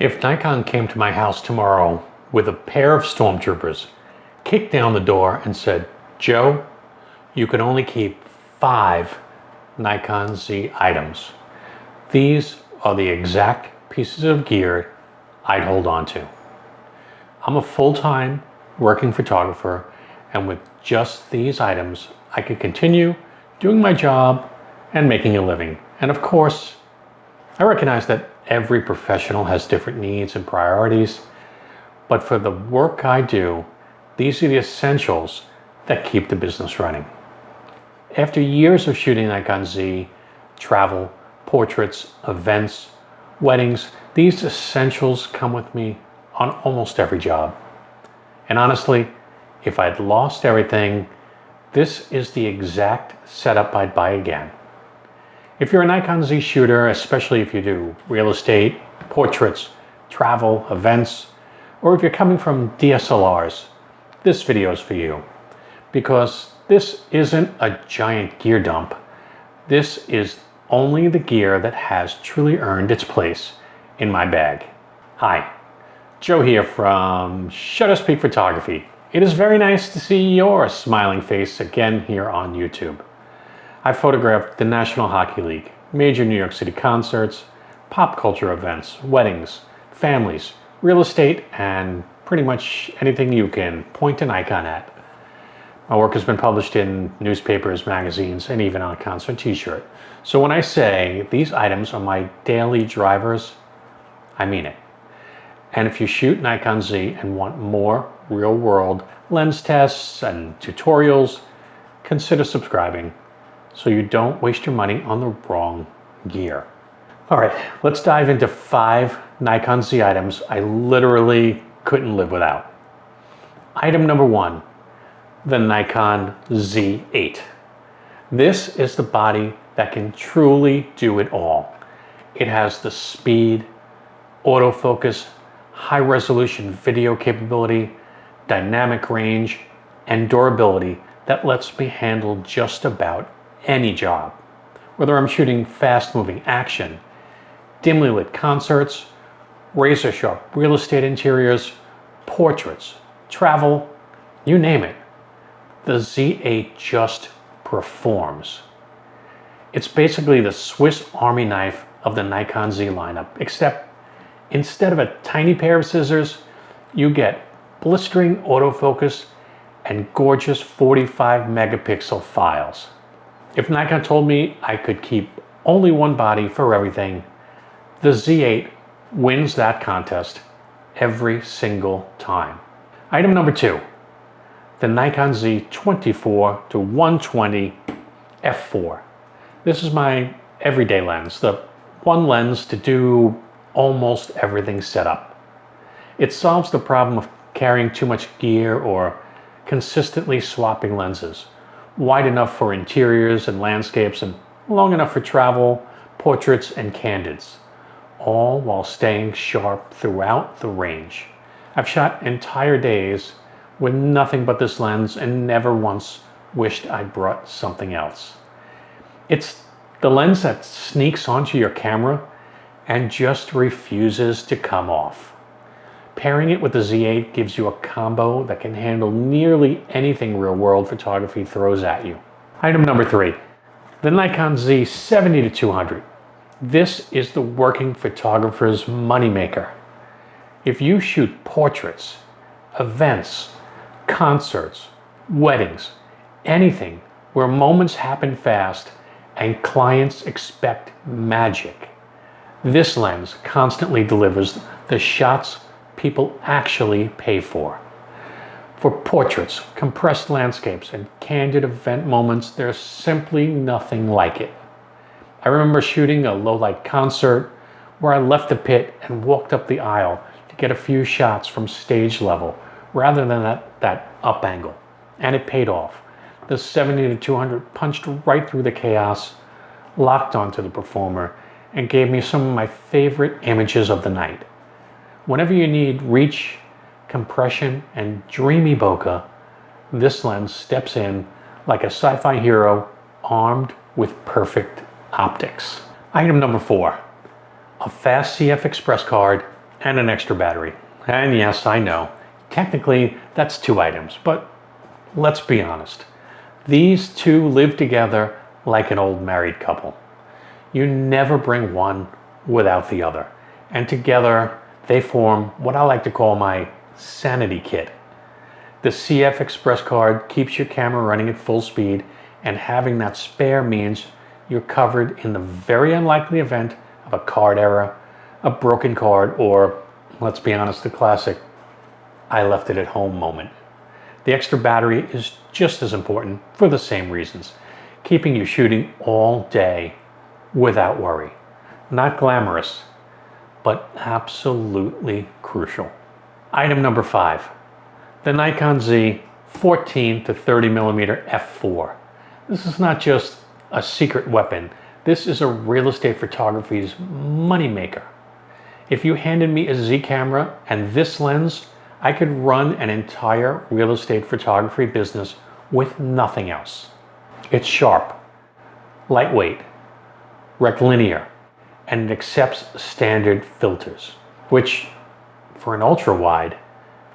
If Nikon came to my house tomorrow with a pair of stormtroopers, kicked down the door and said, "Joe, you can only keep 5 Nikon Z items. These are the exact pieces of gear I'd hold on to." I'm a full-time working photographer, and with just these items, I could continue doing my job and making a living. And of course, I recognize that every professional has different needs and priorities, but for the work I do, these are the essentials that keep the business running. After years of shooting Nikon Z, travel, portraits, events, weddings, these essentials come with me on almost every job. And honestly, if I'd lost everything, this is the exact setup I'd buy again. If you're a Nikon Z shooter, especially if you do real estate, portraits, travel, events, or if you're coming from DSLRs, this video is for you. Because this isn't a giant gear dump. This is only the gear that has truly earned its place in my bag. Hi, Joe here from Shutter Speed Photography. It is very nice to see your smiling face again here on YouTube. I photographed the National Hockey League, major New York City concerts, pop culture events, weddings, families, real estate, and pretty much anything you can point an icon at. My work has been published in newspapers, magazines, and even on a concert t-shirt. So when I say these items are my daily drivers, I mean it. And if you shoot Nikon Z and want more real-world lens tests and tutorials, consider subscribing so you don't waste your money on the wrong gear. All right, let's dive into 5 Nikon Z items I literally couldn't live without. Item number 1, the Nikon Z8. This is the body that can truly do it all. It has the speed, autofocus, high-resolution video capability, dynamic range, and durability that lets me handle just about any job. Whether I'm shooting fast-moving action, dimly lit concerts, razor-sharp real estate interiors, portraits, travel, you name it, the Z8 just performs. It's basically the Swiss Army knife of the Nikon Z lineup, except instead of a tiny pair of scissors, you get blistering autofocus and gorgeous 45 megapixel files. If Nikon told me I could keep only one body for everything, the Z8 wins that contest every single time. Item number 2, the Nikon Z 24-120 f4. This is my everyday lens, the one lens to do almost everything set up. It solves the problem of carrying too much gear or consistently swapping lenses. Wide enough for interiors and landscapes and long enough for travel, portraits, and candids, all while staying sharp throughout the range. I've shot entire days with nothing but this lens and never once wished I'd brought something else. It's the lens that sneaks onto your camera and just refuses to come off. Pairing it with the Z8 gives you a combo that can handle nearly anything real-world photography throws at you. Item number 3, the Nikon Z 70-200. This is the working photographer's moneymaker. If you shoot portraits, events, concerts, weddings, anything where moments happen fast and clients expect magic, this lens constantly delivers the shots people actually pay for. For portraits, compressed landscapes, and candid event moments, there's simply nothing like it. I remember shooting a low-light concert where I left the pit and walked up the aisle to get a few shots from stage level rather than that up angle. And it paid off. The 70-200 punched right through the chaos, locked onto the performer, and gave me some of my favorite images of the night. Whenever you need reach, compression, and dreamy bokeh, this lens steps in like a sci-fi hero armed with perfect optics. Item number 4, a fast CF Express card and an extra battery. And yes, I know, technically that's 2 items, but let's be honest. These two live together like an old married couple. You never bring one without the other. And together they form what I like to call my Sanity kit. The CF Express card keeps your camera running at full speed, and having that spare means you're covered in the very unlikely event of a card error, a broken card, or, let's be honest, the classic "I left it at home" moment. The extra battery is just as important for the same reasons, keeping you shooting all day without worry. Not glamorous, but absolutely crucial. Item number 5, the Nikon Z 14 to 30 millimeter f4. This is not just a secret weapon. This is a real estate photography's moneymaker. If you handed me a Z camera and this lens, I could run an entire real estate photography business with nothing else. It's sharp, lightweight, rectilinear, and it accepts standard filters, which for an ultra wide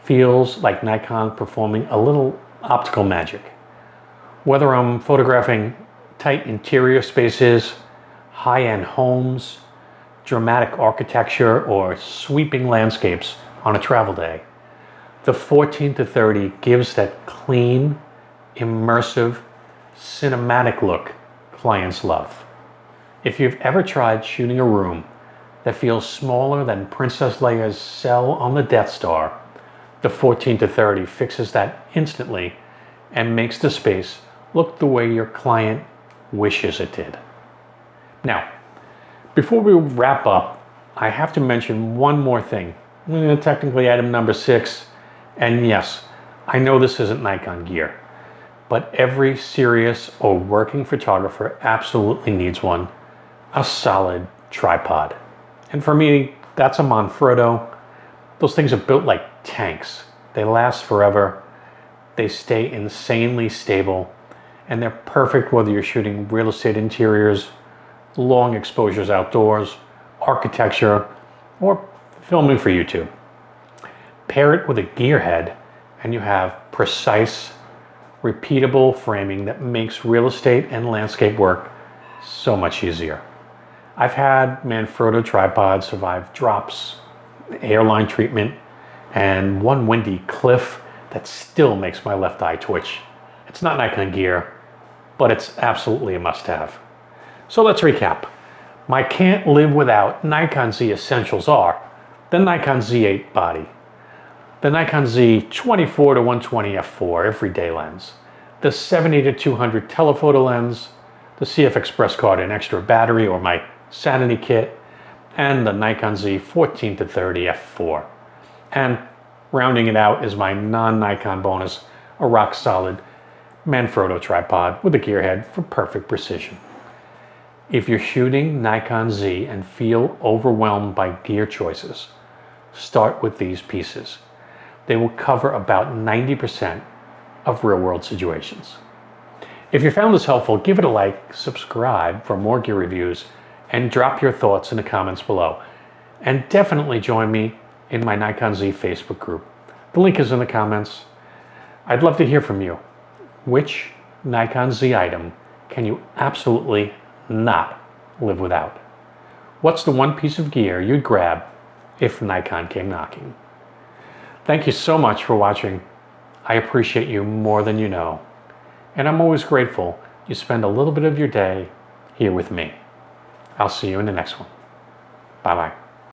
feels like Nikon performing a little optical magic. Whether I'm photographing tight interior spaces, high-end homes, dramatic architecture, or sweeping landscapes on a travel day, the 14 to 30 gives that clean, immersive, cinematic look clients love. If you've ever tried shooting a room that feels smaller than Princess Leia's cell on the Death Star, the 14 to 30 fixes that instantly and makes the space look the way your client wishes it did. Now, before we wrap up, I have to mention one more thing. Technically item number 6, and yes, I know this isn't Nikon gear, but every serious or working photographer absolutely needs one: a solid tripod. And for me, that's a Manfrotto. Those things are built like tanks. They last forever. They stay insanely stable, and they're perfect whether you're shooting real estate interiors, long exposures outdoors, architecture, or filming for YouTube. Pair it with a gear head and you have precise, repeatable framing that makes real estate and landscape work so much easier. I've had Manfrotto tripods survive drops, airline treatment, and one windy cliff that still makes my left eye twitch. It's not Nikon gear, but it's absolutely a must-have. So let's recap. My can't live without Nikon Z essentials are the Nikon Z8 body, the Nikon Z 24 to 120 f4 everyday lens, the 70 to 200 telephoto lens, the CF Express card and extra battery or my Sanity kit, and the Nikon Z 14 to 30 f4. And rounding it out is my non-Nikon bonus, a rock-solid Manfrotto tripod with a gear head for perfect precision. If you're shooting Nikon Z and feel overwhelmed by gear choices, start with these pieces. They will cover about 90% of real-world situations. If you found this helpful, give it a like, subscribe for more gear reviews, and drop your thoughts in the comments below. And definitely join me in my Nikon Z Facebook group. The link is in the comments. I'd love to hear from you. Which Nikon Z item can you absolutely not live without? What's the one piece of gear you'd grab if Nikon came knocking? Thank you so much for watching. I appreciate you more than you know. And I'm always grateful you spend a little bit of your day here with me. I'll see you in the next one. Bye-bye.